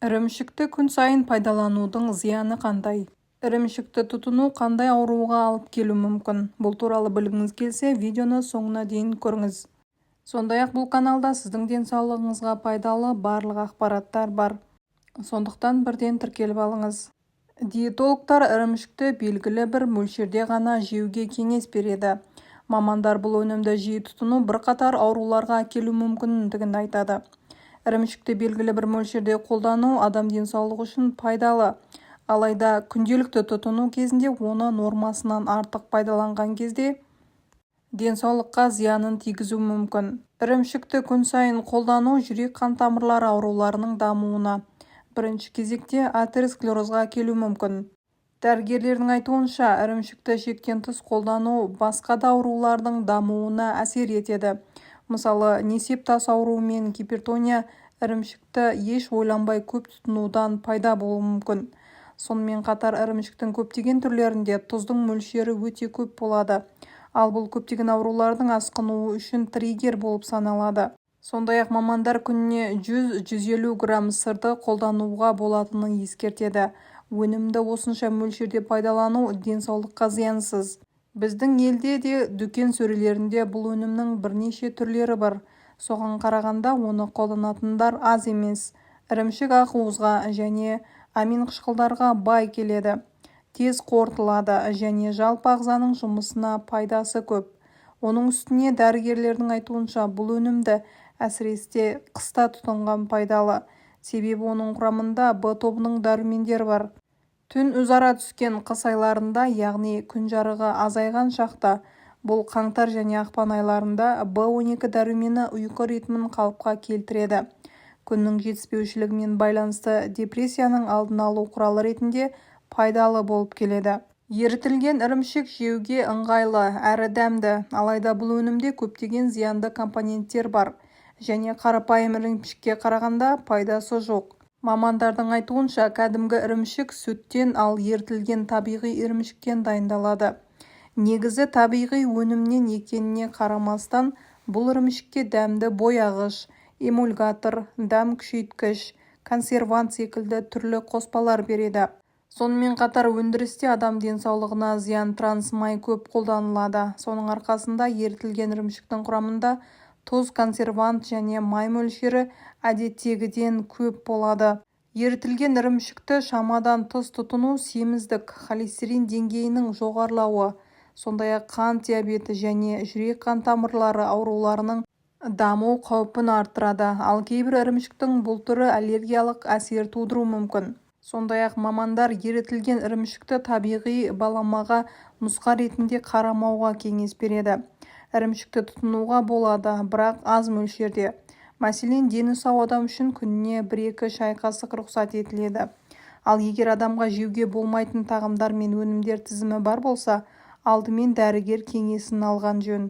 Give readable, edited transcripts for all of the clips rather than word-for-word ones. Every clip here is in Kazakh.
Ірімшікті күн сайын пайдаланудың зияны қандай? Ірімшікті тұтыну қандай ауруға алып келуі мүмкін? Бұл туралы білгіңіз келсе, видеоны соңына дейін көріңіз. Сондай-ақ бұл каналда сіздің денсаулығыңызға пайдалы барлық ақпараттар бар. Сондықтан бірден тіркеліп алыңыз. Диетологтар ірімшікті белгілі бір мөлшерде ғана жеуге кеңес береді. Мамандар бұл өнімді жиі тұтыну бірқатар ауруларға әкелуі мүмкіндігін айтады. Ірімшікті белгілі бір мөлшерде қолдану адам денсаулығы үшін пайдалы. Алайда күнделікті тұтыну кезінде оны нормасынан артық пайдаланған кезде денсаулыққа зиянын тигізуі мүмкін. Ірімшікті күн сайын қолдану жүрек-қан тамырлары ауруларының дамуына, бірінші кезекте атеросклерозға әкелуі мүмкін. Дәрігерлердің айтуынша, ірімшікті шектен тыс қолдану басқа да аурулардың дамуына әсер етеді. Мысалы, несеп тас ауруы мен гипертония ірімшікті еш ойланбай көп тұтынудан пайда болуы мүмкін. Сонымен қатар ірімшіктің көптеген түрлерінде тұздың мөлшері өте көп болады. Ал бұл көптеген аурулардың асқынуы үшін триггер болып саналады. Сондай-ақ мамандар күніне 100-150 грамм сырды қолдануға болатынын ескертеді. Өнімді осынша мөлшерде пайдалану денсаулыққа зиянсыз. Біздің елде де дүкен сөрелерінде бұл өнімнің бірнеше түрлері бар. Соған қарағанда оны қолданатындар аз емес. Ірімшік ақуызға және амин қышқылдарға бай келеді. Тез қорытылады және жалпы ағзаның жұмысына пайдасы көп. Оның үстіне дәрігерлердің айтуынша бұл өнімді әсіресе қыста тұтынған пайдалы. Себебі оның құрамында В тобының дәрумендері бар. Түн ұзара түскен қыс айларында, яғни күн жарығы азайған шақта, бұл қаңтар және ақпан айларында В12 дәрумені ұйқы ритмін қалыпқа келтіреді. Күннің жетіспеушілігімен байланысты депрессияның алдын алу құралы ретінде пайдалы болып келеді. Ерітілген ірімшік жеуге ыңғайлы әрі дәмді, алайда бұл өнімде көптеген зиянды компоненттер бар және қарапайым ірімшікке қарағанда пайдасы жоқ. Мамандардың айтуынша, кәдімгі ірімшік сүттен, ал ерітілген табиғи ірімшіктен дайындалады. Негізі табиғи өнімнен екеніне қарамастан, бұл ірімшікке дәмді бояғыш, эмульгатор, дәм күшейткіш, консервант секілді түрлі қоспалар береді. Сонымен қатар өндірісте адам денсаулығына зиян транс май көп қолданылады. Соның арқасында ерітілген ірімшіктің құрамында тұз, консервант және май мөлшері әдеттегіден көп болады. Ерітілген ірімшікті шамадан тыс тұтыну семіздік, холестерин деңгейінің жоғарылауы, сондай-ақ қант диабеті және жүрек-қан тамырлары ауруларының даму қаупін арттырады. Ал кейбір ірімшіктің бұл түрі аллергиялық әсер тудыруы мүмкін. Сондай-ақ мамандар ерітілген ірімшікті табиғи баламаға нұсқа ретінде қарамауға кеңес береді. Ірімшікті тұтынуға болады, бірақ аз мөлшерде. Мәселен, дені сау адам үшін күніне 1-2 шай қасық рұқсат етіледі. Ал егер адамға жеуге болмайтын тағамдар мен өнімдер тізімі бар болса, алдымен дәрігер кеңесін алған жөн.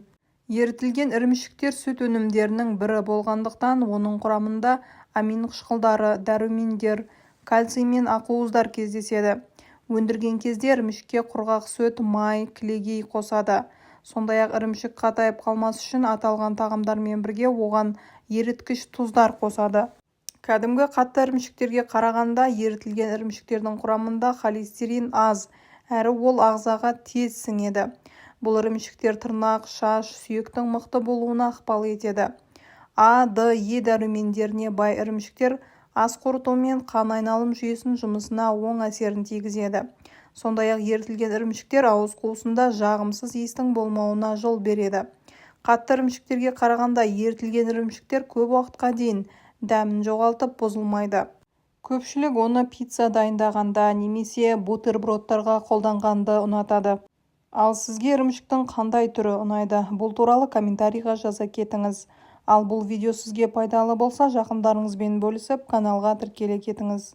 Ерітілген ірімшіктер сүт өнімдерінің бірі болғандықтан, оның құрамында амин қышқылдары, дәрумендер, кальций мен ақуыздар кездеседі. Өндірген кезде ірімшікке құрғақ сүт, май, кілегей қосады. Сондай-ақ ірімшік қатайып қалмас үшін аталған тағамдармен бірге оған еріткіш тұздар қосады. Кәдімгі қатты ірімшіктерге қарағанда ерітілген ірімшіктердің құрамында холестерин аз, әрі ол ағзаға тез сіңеді. Бұл ірімшіктер тырнақ, шаш, сүйектің мықты болуына ықпал етеді. А, Д, Е дәрумендеріне бай ірімшіктер ас қорыту мен қан айналым жүйесінің жұмысына оң әсерін тигізеді. Сондай-ақ ерітілген ірімшіктер ауыз қуысында жағымсыз иістің болмауына жол береді. Қатты ірімшіктерге қарағанда ерітілген ірімшіктер көп уақытқа дейін дәмін жоғалтып бұзылмайды. Көпшілік оны пицца дайындағанда немесе бутербродтарға қолданғанды ұнатады. Ал сізге ірімшіктің қандай түрі ұнайды? Бұл туралы комментарийға жаза кетіңіз. Ал бұл видео сізге пайдалы болса, жақындарыңызбен бөлісіп, каналға тіркеле кетіңіз.